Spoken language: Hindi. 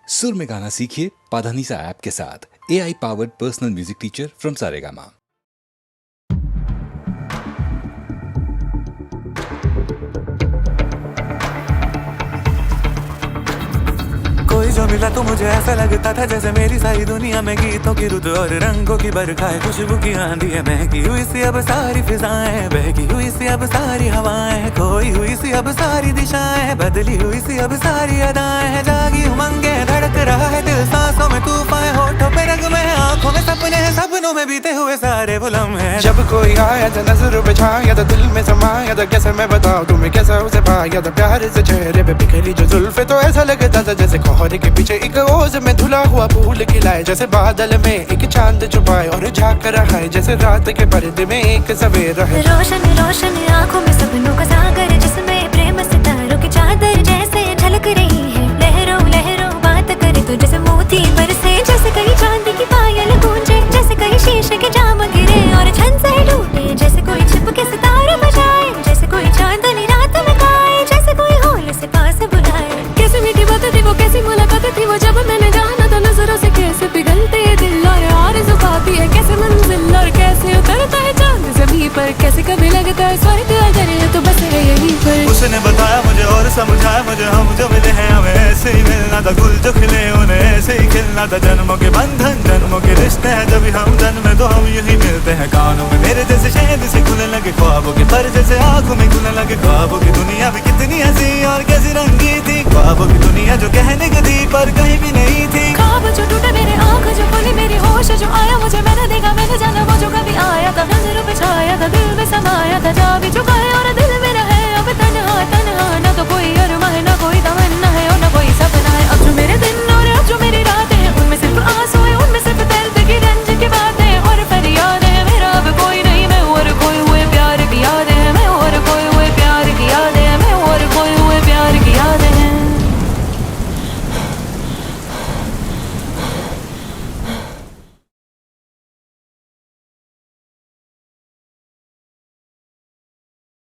सुर में गाना सीखिए पाधानीसा ऐप के साथ। AI powered personal music teacher from Saregama. कोई जो मिला तो मुझे ऐसा लगता था जैसे मेरी सारी दुनिया में गीतों की रुत और रंगों की बरखा है, खुशबू की आंधी है, महकी हुई सी अब सारी फिजाएं, बहकी हुई सी अब सारी हवाएं, खोई हुई सी अब सारी दिशाएं, बदली हुई सी अब सारी अदाएं हैं, जागी उमंगे धड़क रहा है दिल, सांसों में तूफान, होठों पे रंग में, आंखों में सपने हैं, सपनों में बीते हुए सारे वो लम्हे। जब कोई आया था नजरों पे छाया था, दिल में समाया था, कैसे मैं बताऊं तुम्हें कैसा उसे पाया था, प्यार से चेहरे पे बिखरी जो जुल्फे, तो ऐसा लगता था जैसे कोहरे के पीछे एक ओस में धुला हुआ फूल खिलाए, जैसे बादल में एक चांद छुपाए और झांक रहा है, जैसे रात के पर्दे में एक सवेरा है। रोशन रोशन आंखों में सपनों का सागर, जिसमें प्रेम सितारों की चादर जैसे झलक रही है, लहरों लहरों बात करे तो जैसे मोती बरसे, जैसे कहीं चांदी की पायल गूंजे, जैसे कहीं शीशे के जाम गिरे और छन से टूटे, जैसे कोई छिप के सितारे बजाए, जैसे कोई चांदनी रात में गाए, जैसे कोई होल से पास बुलाए। कैसी मीठी बातें थी वो, कैसी मुलाकात थी वो, जब मैंने जाना था नजरों से कैसे पिघलते दिल और आरज़ू पाती है, कैसे मंजिल और कैसे उतरता है चांद ज़मीं पर, कैसे कभी लगता है स्वर्ग अगर है तो बस है यहीं पर। उसने बताया मुझे और समझाया मुझे, हम जो मिले हैं हमें ऐसे ही मिलना था, गुल जो खिले उन्हें ऐसे ही खिलना था, जन्मों के बंधन जन्मों के रिश्ते हैं, जब हम जन्मे तो हम यही मिलते हैं। कानों में मेरे जैसे शहद से खुलने लगे ख्वाबों के पर, जैसे आंखों में खुलने लगे ख्वाबों की दुनिया भी कितनी हंसी और कैसी रंगी थी, ख्वाबों की दुनिया जो कहने को थी